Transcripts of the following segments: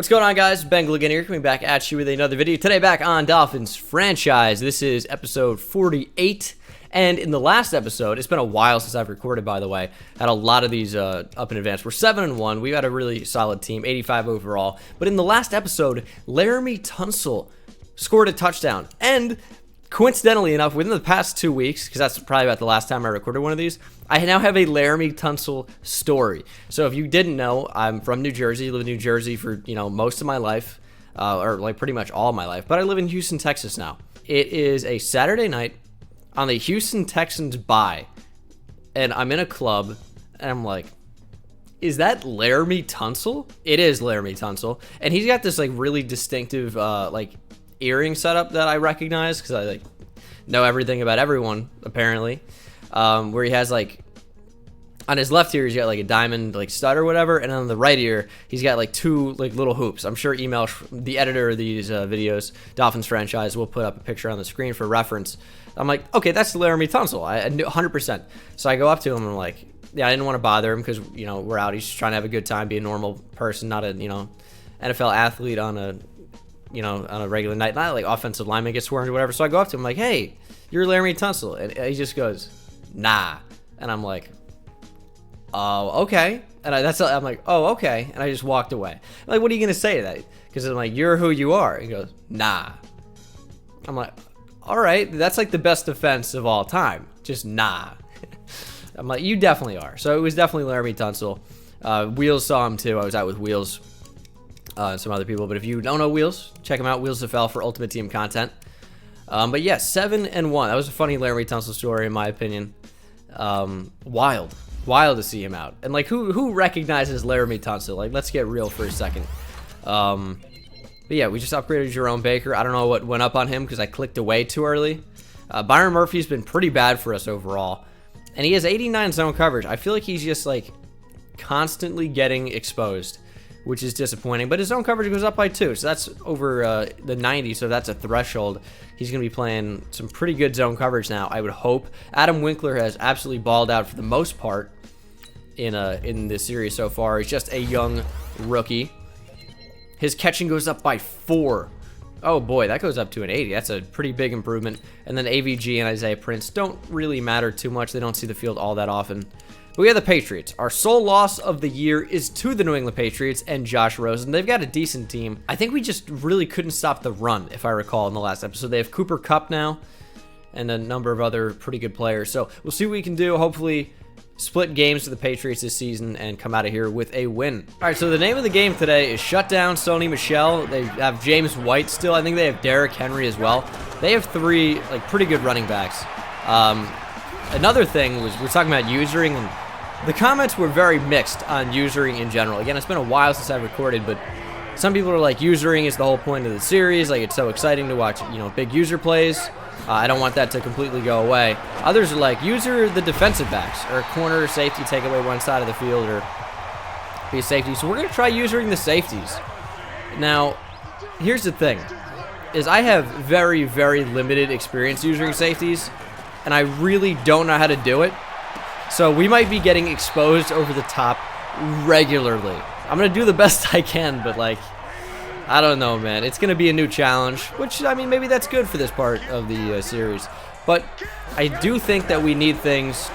What's going on, guys? Bengal King here, coming back at you with another video. Today back on Dolphins franchise. This is episode 48. And in the last episode, it's been a while since I've recorded, by the way. Had a lot of these up in advance. We're 7-1. We've had a really solid team, 85 overall. But in the last episode, Laremy Tunsil scored a touchdown. And coincidentally enough, within the past 2 weeks, because that's probably about the last time I recorded one of these, I now have a Laremy Tunsil story. So if you didn't know, I'm from New Jersey. I live in New Jersey for, most of my life, or like pretty much all of my life. But I live in Houston, Texas now. It is a Saturday night on the Houston Texans bye, and I'm in a club, and I'm like, is that Laremy Tunsil? It is Laremy Tunsil, and he's got this like really distinctive earring setup that I recognize because I know everything about everyone apparently. Where he has on his left ear he's got a diamond stud or whatever, and on the right ear he's got two little hoops. I'm sure the editor of these videos, Dolphins franchise, will put up a picture on the screen for reference. I'm like, okay, that's Laremy Tunsil. I knew 100%. So I go up to him and I'm like, yeah, I didn't want to bother him because we're out. He's just trying to have a good time, be a normal person, not a NFL athlete on a regular night, not like offensive lineman gets swarmed or whatever. So I go up to him like, hey, you're Laremy Tunsil, and he just goes, nah, and I'm like, oh, okay. And I'm like, oh, okay. And I just walked away. I'm like, what are you going to say to that? Because I'm like, you're who you are. He goes, nah. I'm like, all right. That's like the best defense of all time. Just nah. I'm like, you definitely are. So it was definitely Laremy Tunsil. Wheels saw him too. I was out with Wheels and some other people. But if you don't know Wheels, check him out. Wheels FL for Ultimate Team content. But yeah, 7-1. That was a funny Laremy Tunsil story in my opinion. Wild to see him out. And who recognizes Laremy Tunsil? Let's get real for a second. But yeah, we just upgraded Jerome Baker. I don't know what went up on him because I clicked away too early. Byron Murphy's been pretty bad for us overall, and he has 89 zone coverage. I feel like he's just constantly getting exposed, which is disappointing. But his zone coverage goes up by 2, so that's over the 90. So that's a threshold. He's going to be playing some pretty good zone coverage now, I would hope. Adam Winkler has absolutely balled out for the most part in this series so far. He's just a young rookie. His catching goes up by 4. Oh boy, that goes up to an 80. That's a pretty big improvement. And then AVG and Isaiah Prince don't really matter too much. They don't see the field all that often. But we have the Patriots. Our sole loss of the year is to the New England Patriots and Josh Rosen. They've got a decent team. I think we just really couldn't stop the run, if I recall, in the last episode. They have Cooper Kupp now and a number of other pretty good players. So we'll see what we can do. Hopefully split games to the Patriots this season and come out of here with a win. All right, so the name of the game today is Shut Down Sony Michel. They have James White still. I think they have Derrick Henry as well. They have 3 pretty good running backs. Another thing was we're talking about usering, and the comments were very mixed on usering in general. Again, it's been a while since I've recorded, but some people are like, usering is the whole point of the series. It's so exciting to watch, big user plays. I don't want that to completely go away. Others are like, user the defensive backs, or corner, safety, take away one side of the field, or be a safety. So we're going to try using the safeties. Now, here's the thing, is I have very, very limited experience using safeties, and I really don't know how to do it. So we might be getting exposed over the top regularly. I'm going to do the best I can, but I don't know, man. It's going to be a new challenge, which, maybe that's good for this part of the series. But I do think that we need things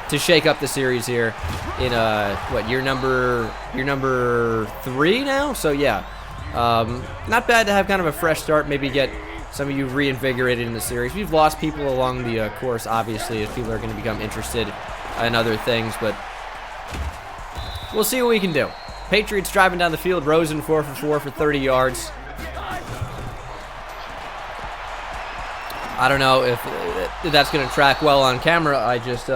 to shake up the series here in, year number 3 now? So, yeah. Not bad to have kind of a fresh start, maybe get some of you reinvigorated in the series. We've lost people along the course, obviously, as people are going to become interested in other things, but we'll see what we can do. Patriots driving down the field. Rosen 4 for 4 for 30 yards. I don't know if that's going to track well on camera. I just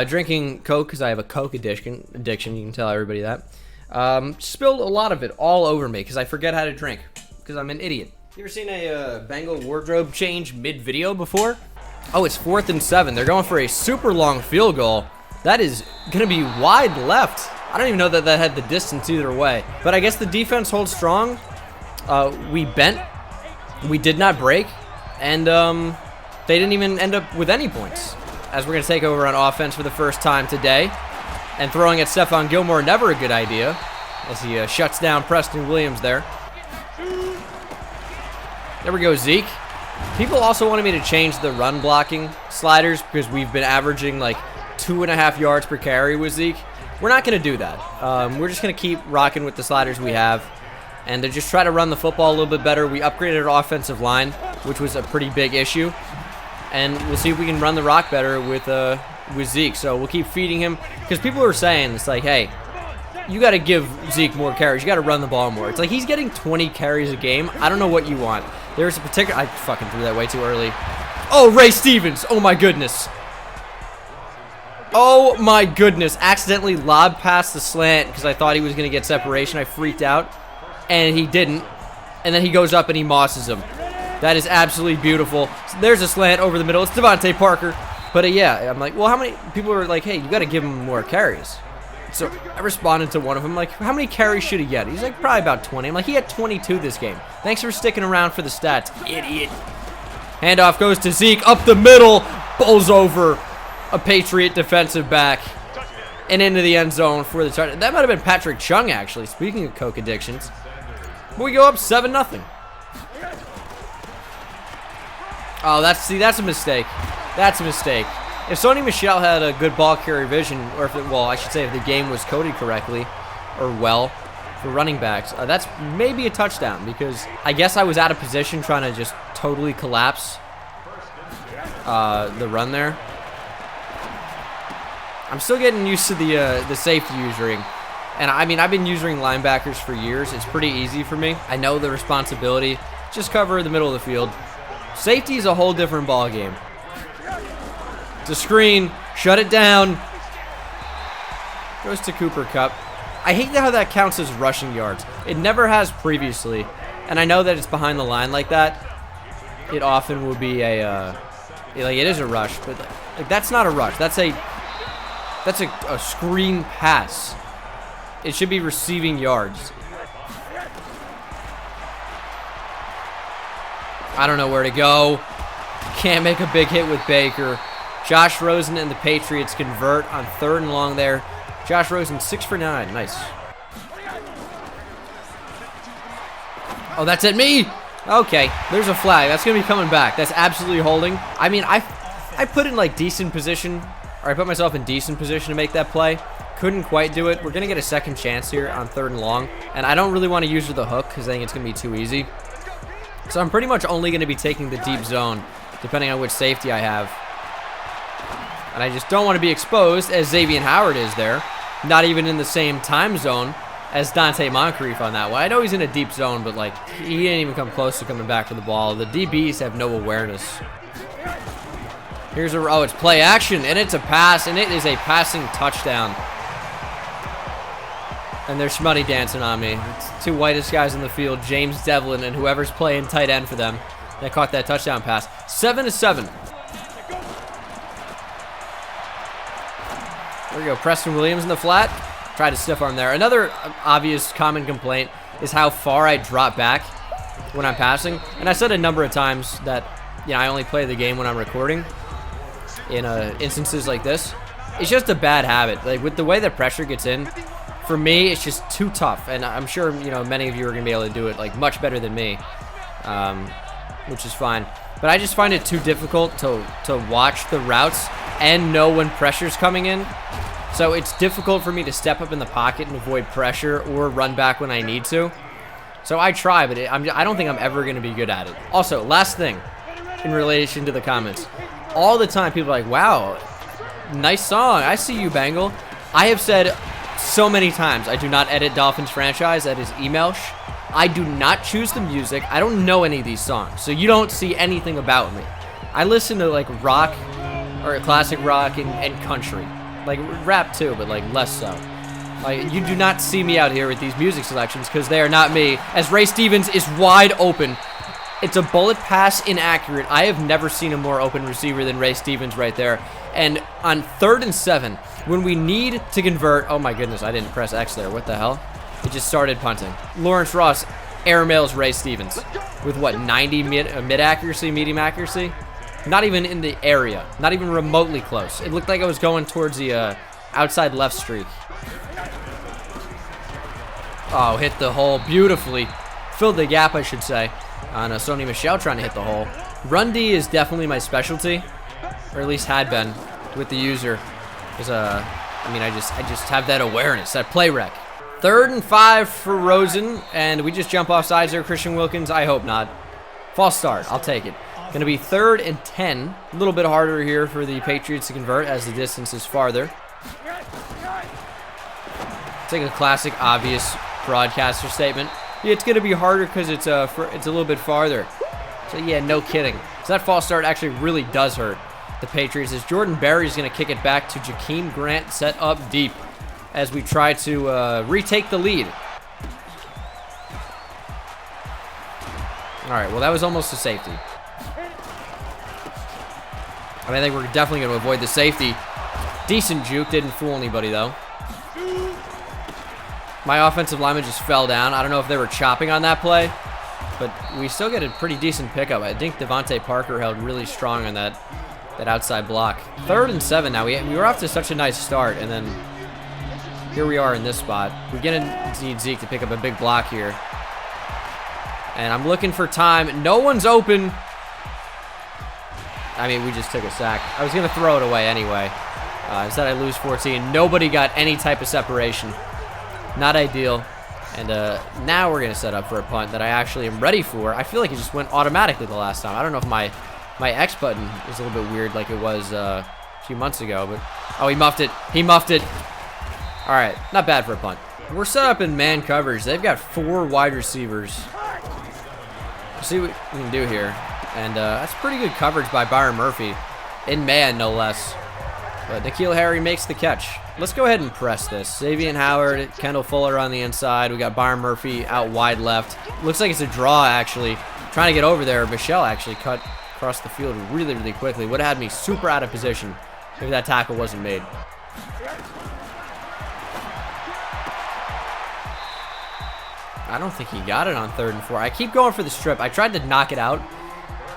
drinking Coke because I have a Coke addiction. You can tell everybody that. Spilled a lot of it all over me because I forget how to drink because I'm an idiot. You ever seen a Bengal wardrobe change mid-video before? Oh, it's 4th and 7. They're going for a super long field goal. That is going to be wide left. I don't even know that had the distance either way. But I guess the defense holds strong. We bent. We did not break. And they didn't even end up with any points. As we're going to take over on offense for the first time today. And throwing at Stephon Gilmore, never a good idea. as he shuts down Preston Williams there. There we go, Zeke. People also wanted me to change the run blocking sliders because we've been averaging like 2.5 yards per carry with Zeke. We're not going to do that. We're just going to keep rocking with the sliders we have and to just try to run the football a little bit better. We upgraded our offensive line, which was a pretty big issue. And we'll see if we can run the rock better with Zeke. So we'll keep feeding him because people are saying, it's like, hey, you got to give Zeke more carries. You got to run the ball more. It's like he's getting 20 carries a game. I don't know what you want. There's a particular... I fucking threw that way too early. Oh, Ray Stevens. Oh, my goodness. Oh, my goodness. Accidentally lobbed past the slant because I thought he was going to get separation. I freaked out, and he didn't. And then he goes up and he mosses him. That is absolutely beautiful. So there's a slant over the middle. It's Devontae Parker. But, yeah, I'm like, well, how many... People are like, hey, you got to give him more carries. So I responded to one of them, like, how many carries should he get? He's like, probably about 20. I'm like, he had 22 this game. Thanks for sticking around for the stats, idiot. Handoff goes to Zeke, up the middle, bowls over a Patriot defensive back, and into the end zone for the touchdown. That might have been Patrick Chung, actually, speaking of coke addictions. But we go up 7-0. Oh, that's a mistake. That's a mistake. If Sony Michel had a good ball carrier vision, or if I should say if the game was coded correctly, or well, for running backs, that's maybe a touchdown, because I guess I was out of position trying to just totally collapse the run there. I'm still getting used to the safety usering. And I mean, I've been using linebackers for years. It's pretty easy for me. I know the responsibility. Just cover the middle of the field. Safety is a whole different ball game. It's a screen. Shut it down. Goes to Cooper Kupp. I hate how that counts as rushing yards. It never has previously. And I know that it's behind the line like that. It often will be a, like it is a rush, but like that's not a rush. That's a screen pass. It should be receiving yards. I don't know where to go. Can't make a big hit with Baker. Josh Rosen and the Patriots convert on 3rd and long there. Josh Rosen 6 for 9. Nice. Oh, that's at me. Okay, there's a flag. That's going to be coming back. That's absolutely holding. I mean, I put in like decent position, or I put myself in decent position to make that play. Couldn't quite do it. We're going to get a second chance here on 3rd and long. And I don't really want to use the hook because I think it's going to be too easy. So I'm pretty much only going to be taking the deep zone, depending on which safety I have. And I just don't want to be exposed, as Xavier Howard is there. Not even in the same time zone as Dante Moncrief on that one. I know he's in a deep zone, but like he didn't even come close to coming back for the ball. The DBs have no awareness. Here's it's play action, and it's a pass, and it is a passing touchdown. And they're schmutty dancing on me. It's two whitest guys in the field, James Devlin and whoever's playing tight end for them, that caught that touchdown pass. 7-7. There we go. Preston Williams in the flat. Tried to stiff arm there. Another obvious common complaint is how far I drop back when I'm passing. And I said a number of times that, you know, I only play the game when I'm recording in instances like this. It's just a bad habit. Like with the way the pressure gets in, for me, it's just too tough. And I'm sure, you know, many of you are going to be able to do it like much better than me, which is fine. But I just find it too difficult to watch the routes and know when pressure's coming in. So it's difficult for me to step up in the pocket and avoid pressure or run back when I need to. So I try, but I don't think I'm ever going to be good at it. Also, last thing in relation to the comments. All the time, people are like, wow, nice song. I see you, Bengal. I have said so many times, I do not edit Dolphins franchise. That is email. I do not choose the music. I don't know any of these songs, so you don't see anything about me. I listen to like rock or classic rock and country. Like rap too, but like less so. Like you do not see me out here with these music selections because they are not me. As Ray Stevens is wide open. It's a bullet pass inaccurate. I have never seen a more open receiver than Ray Stevens right there. And on 3rd and 7, when we need to convert, oh my goodness, I didn't press X there. What the hell? It just started punting. Lawrence Ross airmails Ray Stevens with what, 90 mid accuracy, medium accuracy? Not even in the area. Not even remotely close. It looked like I was going towards the outside left streak. Oh, hit the hole beautifully. Filled the gap, I should say, on Sony Michel trying to hit the hole. Run D is definitely my specialty, or at least had been with the user. Because, I mean, I just have that awareness, that play rec. 3rd and 5 for Rosen, and we just jump off sides there, Christian Wilkins. I hope not. False start. I'll take it. Going to be 3rd and 10. A little bit harder here for the Patriots to convert as the distance is farther. It's like a classic, obvious broadcaster statement. Yeah, it's going to be harder because it's a little bit farther. So, yeah, no kidding. So that false start actually really does hurt the Patriots, as Jordan Berry's going to kick it back to Jakeem Grant, set up deep as we try to retake the lead. All right, well, that was almost a safety. I mean, I think we're definitely going to avoid the safety. Decent juke, didn't fool anybody, though. My offensive lineman just fell down. I don't know if they were chopping on that play, but we still get a pretty decent pickup. I think Devontae Parker held really strong on that outside block. 3rd and 7 now. We were off to such a nice start, and then here we are in this spot. We're going to need Zeke to pick up a big block here. And I'm looking for time. No one's open. I mean, we just took a sack. I was going to throw it away anyway. Instead, I lose 14. Nobody got any type of separation. Not ideal. And now we're going to set up for a punt that I actually am ready for. I feel like it just went automatically the last time. I don't know if my X button is a little bit weird like it was a few months ago. But oh, he muffed it. He muffed it. All right. Not bad for a punt. We're set up in man coverage. They've got 4 wide receivers. Let's see what we can do here. And that's pretty good coverage by Byron Murphy. In man, no less. But N'Keal Harry makes the catch. Let's go ahead and press this. Xavier Howard, Kendall Fuller on the inside. We got Byron Murphy out wide left. Looks like it's a draw, actually. Trying to get over there. Michelle actually cut across the field really, really quickly. Would have had me super out of position if that tackle wasn't made. I don't think he got it on 3rd and 4. I keep going for the strip. I tried to knock it out.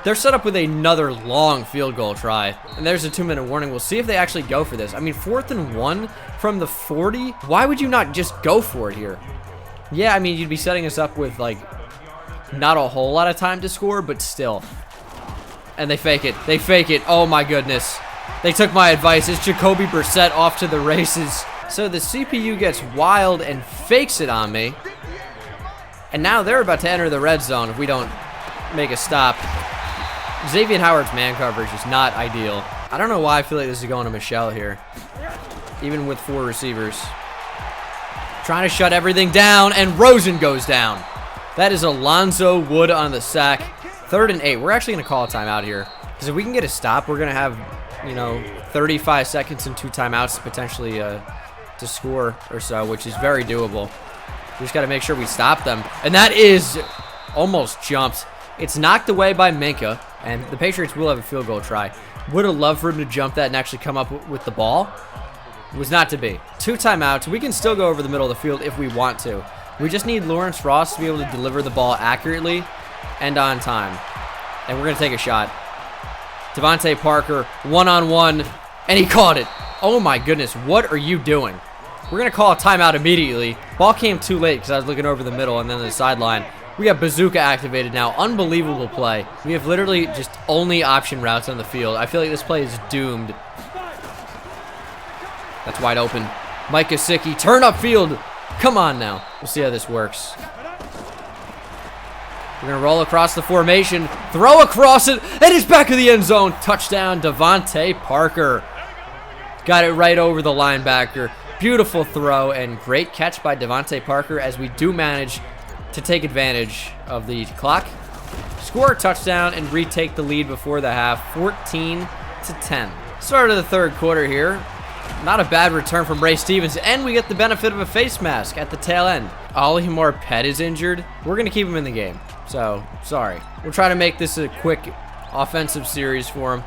They're set up with another long field goal try. And there's a 2-minute warning. We'll see if they actually go for this. I mean, 4th and 1 from the 40. Why would you not just go for it here? Yeah, I mean, you'd be setting us up with, like, not a whole lot of time to score, but still. And they fake it. They fake it. Oh, my goodness. They took my advice. It's Jacoby Brissett off to the races. So the CPU gets wild and fakes it on me. And now they're about to enter the red zone if we don't make a stop. Xavier Howard's man coverage is not ideal. I don't know why I feel like this is going to Michelle here. Even with 4 receivers. Trying to shut everything down, and Rosen goes down. That is Alonzo Wood on the sack. 3rd and 8. We're actually going to call a timeout here. Because if we can get a stop, we're going to have, 35 seconds and 2 timeouts potentially to score or so, which is very doable. We just got to make sure we stop them. And that is almost jumped. It's knocked away by Minka, and the Patriots will have a field goal try. Would have loved for him to jump that and actually come up with the ball. It was not to be. 2 timeouts. We can still go over the middle of the field if we want to. We just need Lawrence Ross to be able to deliver the ball accurately and on time. And we're going to take a shot. Devontae Parker, one-on-one, and he caught it. Oh my goodness, what are you doing? We're going to call a timeout immediately. Ball came too late because I was looking over the middle and then the sideline. We got Bazooka activated now. Unbelievable play. We have literally just only option routes on the field. I feel like this play is doomed. That's wide open. Mike Gesicki, turn up field. Come on now. We'll see how this works. We're going to roll across the formation. Throw across it. And it's back of the end zone. Touchdown, Devontae Parker. Got it right over the linebacker. Beautiful throw and great catch by Devontae Parker as we do manage to take advantage of the clock, score a touchdown, and retake the lead before the half, 14-10. Start of the 3rd quarter here. Not a bad return from Ray Stevens, and we get the benefit of a face mask at the tail end. Ollie Marpet is injured. We're going to keep him in the game, so sorry. We'll try to make this a quick offensive series for him.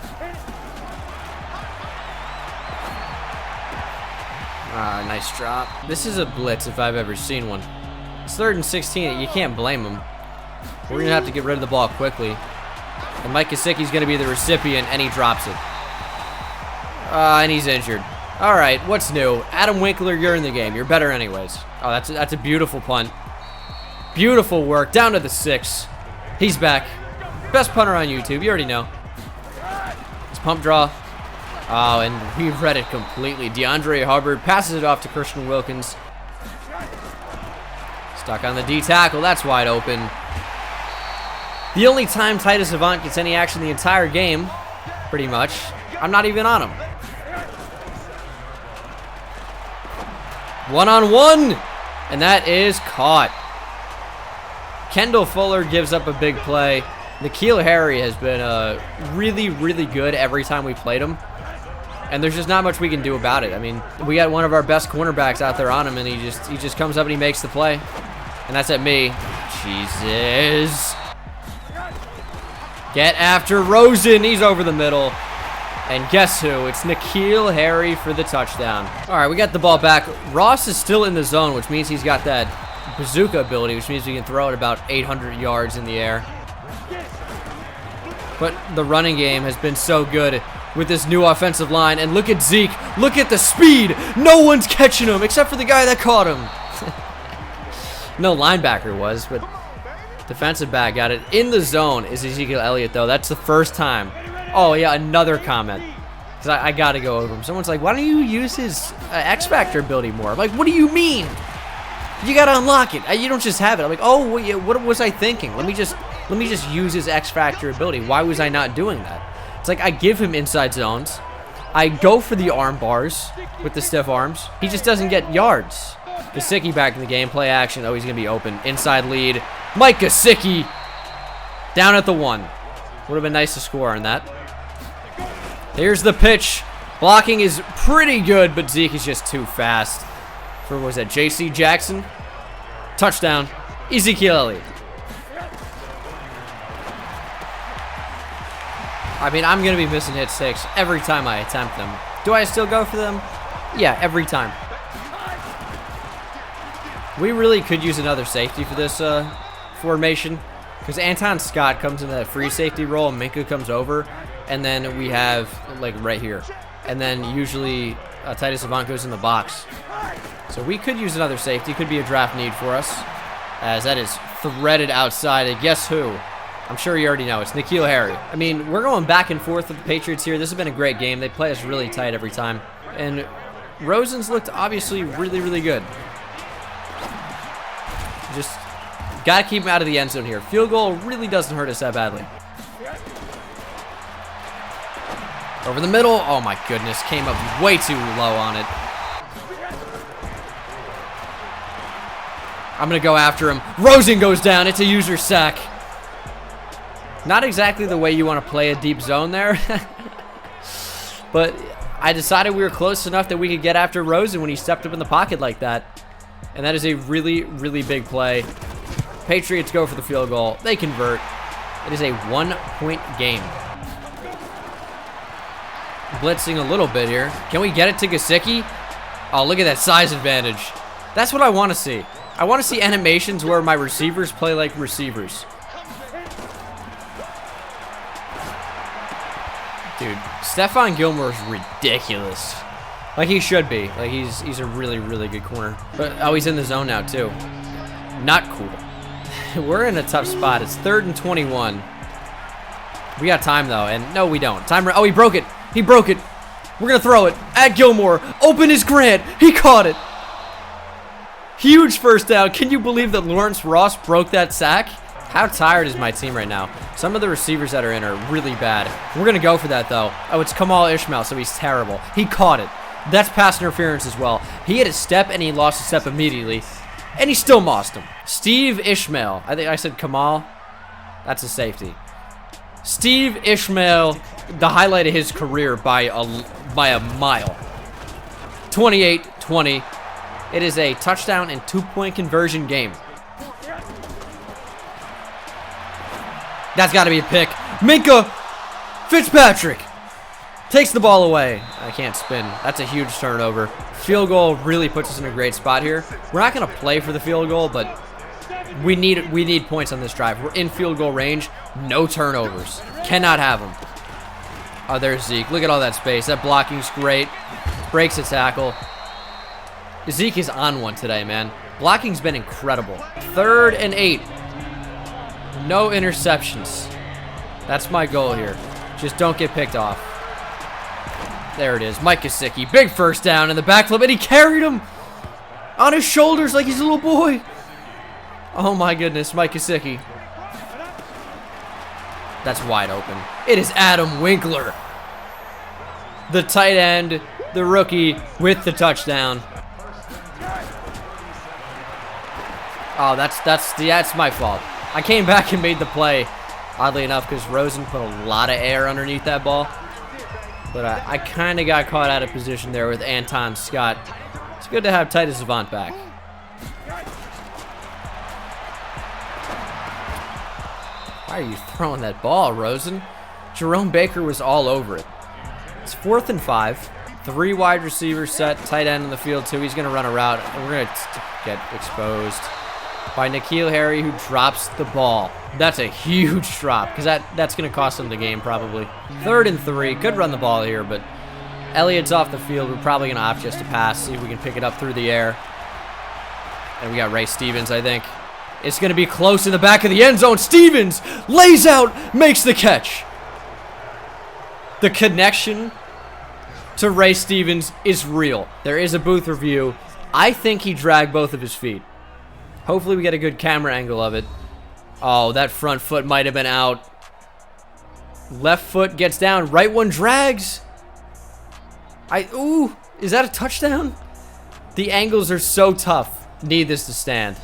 Nice drop. This is a blitz if I've ever seen one. It's 3rd and 16. You can't blame him. We're going to have to get rid of the ball quickly. And Mike Gesicki's going to be the recipient, and he drops it. And he's injured. All right, what's new? Adam Winkler, you're in the game. You're better anyways. Oh, that's a beautiful punt. Beautiful work. Down to the 6. He's back. Best punter on YouTube. You already know. It's pump draw. Oh, and we read it completely. DeAndre Hubbard passes it off to Christian Wilkins. Stuck on the D tackle. That's wide open. The only time Titus Avant gets any action the entire game, pretty much, I'm not even on him. One-on-one, and that is caught. Kendall Fuller gives up a big play. N'Keal Harry has been really, really good every time we played him, and there's just not much we can do about it. I mean, we got one of our best cornerbacks out there on him, and he just comes up and he makes the play, and that's at me. Jesus. Get after Rosen. He's over the middle. And guess who? It's N'Keal Harry for the touchdown. All right, we got the ball back. Ross is still in the zone, which means he's got that bazooka ability, which means we can throw it about 800 yards in the air. But the running game has been so good with this new offensive line. And look at Zeke. Look at the speed. No one's catching him except for the guy that caught him. No linebacker was, but defensive back got it. In the zone is Ezekiel Elliott, though. That's the first time. Oh, yeah, another comment. Because I got to go over him. Someone's like, why don't you use his X Factor ability more? I'm like, what do you mean? You got to unlock it. You don't just have it. I'm like, oh, what was I thinking? Let me just use his X Factor ability. Why was I not doing that? It's like I give him inside zones. I go for the arm bars with the stiff arms. He just doesn't get yards. Gesicki back in the game. Play action. Oh, he's going to be open. Inside lead. Mike Gesicki down at the 1. Would have been nice to score on that. Here's the pitch. Blocking is pretty good, but Zeke is just too fast. For, what was that, J.C. Jackson? Touchdown. Ezekiel Elliott. I mean, I'm going to be missing hit sticks every time I attempt them. Do I still go for them? Yeah, every time. We really could use another safety for this formation, because Anton Scott comes into that free safety role and Minkah comes over, and then we have, like, right here. And then usually Titus Avant goes in the box. So we could use another safety. Could be a draft need for us, as that is threaded outside. And guess who? I'm sure you already know. It's N'Keal Harry. I mean, we're going back and forth with the Patriots here. This has been a great game. They play us really tight every time. And Rosen's looked obviously really, really good. Just got to keep him out of the end zone here. Field goal really doesn't hurt us that badly. Over the middle. Oh, my goodness. Came up way too low on it. I'm going to go after him. Rosen goes down. It's a user sack. Not exactly the way you want to play a deep zone there. But I decided we were close enough that we could get after Rosen when he stepped up in the pocket like that. And that is a really, really big play. Patriots go for the field goal. They convert. It is a 1-point game. Blitzing a little bit here. Can we get it to Gesicki? Oh, look at that size advantage. That's what I want to see. I want to see animations where my receivers play like receivers. Dude, Stephon Gilmore is ridiculous. Like he should be. Like he's a really, really good corner. But oh, he's in the zone now too. Not cool. We're in a tough spot. It's 3rd and 21. We got time though, and no, we don't. Time. Oh, he broke it. He broke it. We're gonna throw it at Gilmore. Open is Grant. He caught it. Huge first down. Can you believe that Lawrence Ross broke that sack? How tired is my team right now? Some of the receivers that are in are really bad. We're going to go for that, though. Oh, it's Kamal Ishmael, so he's terrible. He caught it. That's pass interference as well. He had a step, and he lost a step immediately. And he still mossed him. Steve Ishmael. I think I said Kamal. That's a safety. Steve Ishmael, the highlight of his career by a mile. 28-20. It is a touchdown and 2-point conversion game. That's got to be a pick. Minkah Fitzpatrick takes the ball away. I can't spin. That's a huge turnover. Field goal really puts us in a great spot here. We're not going to play for the field goal, but we need points on this drive. We're in field goal range. No turnovers. Cannot have them. Oh, there's Zeke. Look at all that space. That blocking's great. Breaks a tackle. Zeke is on one today, man. Blocking's been incredible. 3rd and 8. No interceptions. That's my goal here. Just don't get picked off. There it is. Mike Gesicki. Big first down in the backflip, and he carried him on his shoulders like he's a little boy. Oh my goodness, Mike Gesicki. That's wide open. It is Adam Winkler, the tight end, the rookie with the touchdown. Oh, that's my fault. I came back and made the play, oddly enough, because Rosen put a lot of air underneath that ball. But I kind of got caught out of position there with Anton Scott. It's good to have Titus Avant back. Why are you throwing that ball, Rosen? Jerome Baker was all over it. It's 4th and 5. 3 wide receivers set, tight end in the field too. He's going to run a route, and we're going to get exposed by N'Keal Harry, who drops the ball. That's a huge drop, because that's going to cost him the game probably. 3rd and 3. Could run the ball here, but Elliott's off the field. We're probably going to opt just to pass, see if we can pick it up through the air. And we got Ray Stevens, I think. It's going to be close in the back of the end zone. Stevens lays out, makes the catch. The connection to Ray Stevens is real. There is a booth review. I think he dragged both of his feet. Hopefully we get a good camera angle of it. Oh, that front foot might have been out. Left foot gets down. Right one drags. Ooh, is that a touchdown? The angles are so tough. Need this to stand.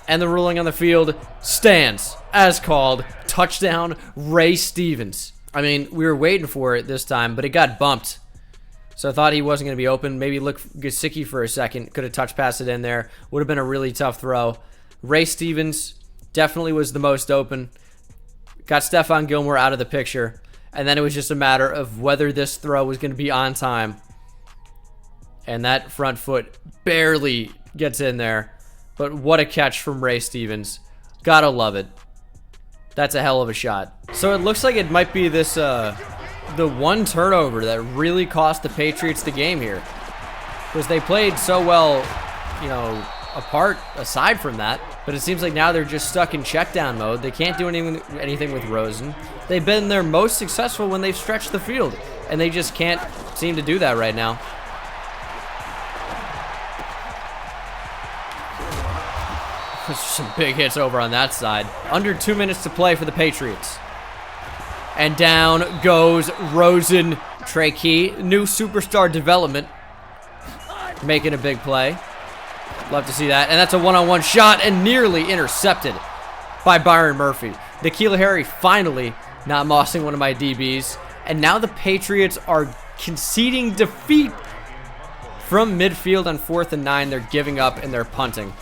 And the ruling on the field stands as called. Touchdown, Ray Stevens. I mean, we were waiting for it this time, but it got bumped. So I thought he wasn't going to be open. Maybe look Gesicki for a second. Could have touch passed it in there. Would have been a really tough throw. Ray Stevens definitely was the most open. Got Stephon Gilmore out of the picture. And then it was just a matter of whether this throw was going to be on time. And that front foot barely gets in there. But what a catch from Ray Stevens. Gotta love it. That's a hell of a shot. So it looks like it might be this, the one turnover that really cost the Patriots the game here. Because they played so well, you know, apart aside from that. But it seems like now they're just stuck in check-down mode. They can't do anything with Rosen. They've been their most successful when they've stretched the field. And they just can't seem to do that right now. There's some big hits over on that side. Under 2 minutes to play for the Patriots. And down goes Rosen. Trey Key, new superstar development. Making a big play. Love to see that. And that's a one-on-one shot and nearly intercepted by Byron Murphy. N'Keal Harry finally not mossing one of my DBs. And now the Patriots are conceding defeat from midfield on 4th and 9. They're giving up and they're punting.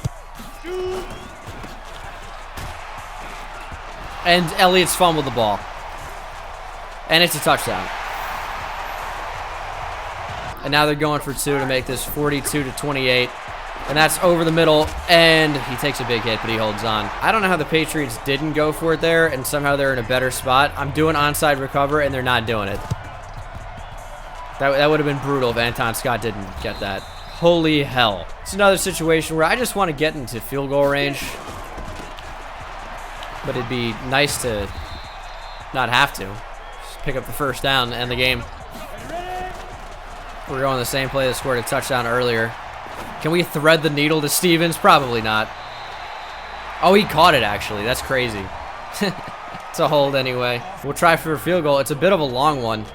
And Elliott's fumbled the ball. And it's a touchdown. And now they're going for 2 to make this 42-28. And that's over the middle. And he takes a big hit, but he holds on. I don't know how the Patriots didn't go for it there, and somehow they're in a better spot. I'm doing onside recover, and they're not doing it. That would have been brutal if Anton Scott didn't get that. Holy hell. It's another situation where I just want to get into field goal range. But it'd be nice to not have to. Just pick up the first down and end the game. We're going the same play that scored a touchdown earlier. Can we thread the needle to Stevens? Probably not. Oh, he caught it, actually. That's crazy. It's a hold anyway. We'll try for a field goal. It's a bit of a long one.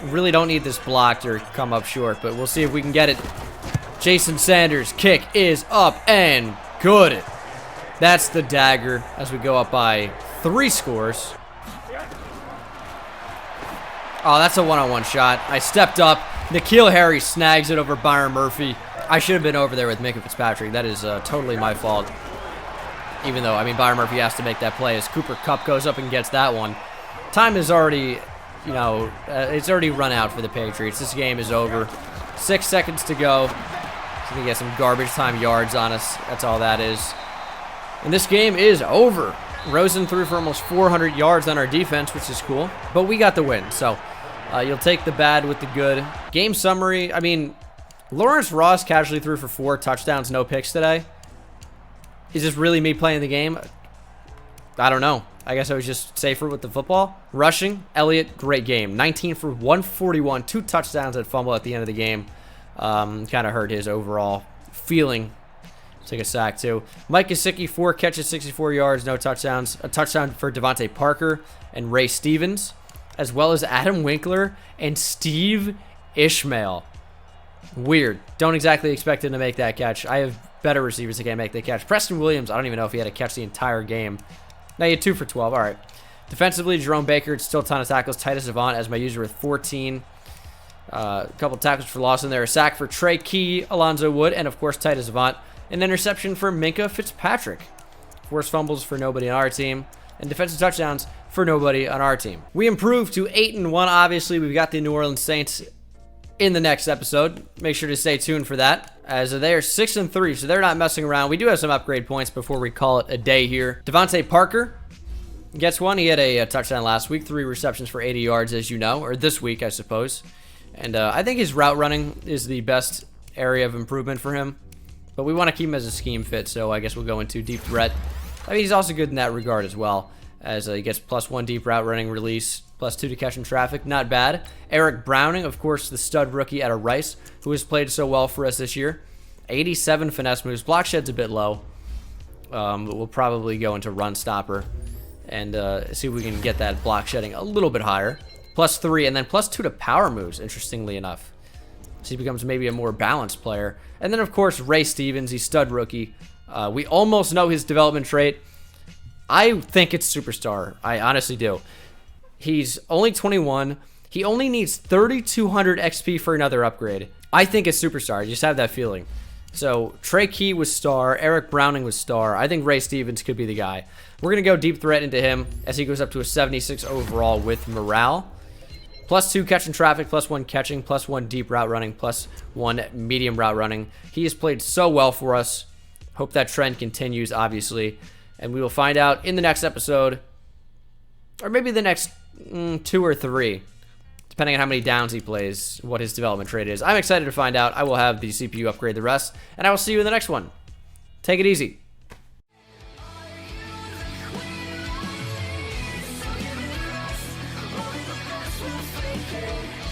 Really don't need this blocked or come up short, but we'll see if we can get it. Jason Sanders' kick is up and good. That's the dagger as we go up by 3 scores. Oh, that's a one-on-one shot. I stepped up. N'Keal Harry snags it over Byron Murphy. I should have been over there with Minkah Fitzpatrick. That is totally my fault. Even though, I mean, Byron Murphy has to make that play as Cooper Kupp goes up and gets that one. Time is already, you know, it's already run out for the Patriots. This game is over. 6 seconds to go. He's going to get some garbage time yards on us. That's all that is. And this game is over. Rosen threw for almost 400 yards on our defense, which is cool. But we got the win, so you'll take the bad with the good. Game summary, I mean, Lawrence Ross casually threw for 4 touchdowns, no picks today. Is this really me playing the game? I don't know. I guess I was just safer with the football. Rushing, Elliott, great game. 19 for 141, 2 touchdowns at fumble at the end of the game. Kind of hurt his overall feeling. Take a sack too. Mike Gesicki, 4 catches, 64 yards, no touchdowns. A touchdown for Devontae Parker and Ray Stevens, as well as Adam Winkler and Steve Ishmael. Weird. Don't exactly expect him to make that catch. I have better receivers that can't make the catch. Preston Williams, I don't even know if he had a catch the entire game. Now you had 2 for 12. All right. Defensively, Jerome Baker, still a ton of tackles. Titus Avant as my user with 14. A couple tackles for loss in there. A sack for Trey Key, Alonzo Wood, and of course Titus Avant. An interception for Minka Fitzpatrick. Forced fumbles for nobody on our team. And defensive touchdowns for nobody on our team. We improved to 8-1. Obviously, we've got the New Orleans Saints in the next episode. Make sure to stay tuned for that, as they are 6-3, so they're not messing around. We do have some upgrade points before we call it a day here. Devontae Parker gets one. He had a touchdown last week, 3 receptions for 80 yards, as you know, or this week, I suppose. And I think his route running is the best area of improvement for him, but we want to keep him as a scheme fit, so I guess we'll go into deep threat. I mean, he's also good in that regard as well, as he gets +1 deep route running release, +2 to catch in traffic. Not bad. Eric Browning, of course, the stud rookie out of Rice, who has played so well for us this year. 87 finesse moves. Block shed's a bit low. But we'll probably go into run stopper and see if we can get that block shedding a little bit higher. +3, and then +2 to power moves, interestingly enough. So he becomes maybe a more balanced player. And then, of course, Ray Stevens, he's stud rookie. We almost know his development trait. I think it's superstar. I honestly do. He's only 21. He only needs 3,200 XP for another upgrade. I think it's superstar. I just have that feeling. So Trey Key was star. Eric Browning was star. I think Ray Stevens could be the guy. We're going to go deep threat into him as he goes up to a 76 overall with morale. +2 catching traffic, +1 catching, +1 deep route running, +1 medium route running. He has played so well for us. Hope that trend continues, obviously. And we will find out in the next episode, or maybe the next 2 or 3, depending on how many downs he plays, what his development trait is. I'm excited to find out. I will have the CPU upgrade the rest, and I will see you in the next one. Take it easy. So you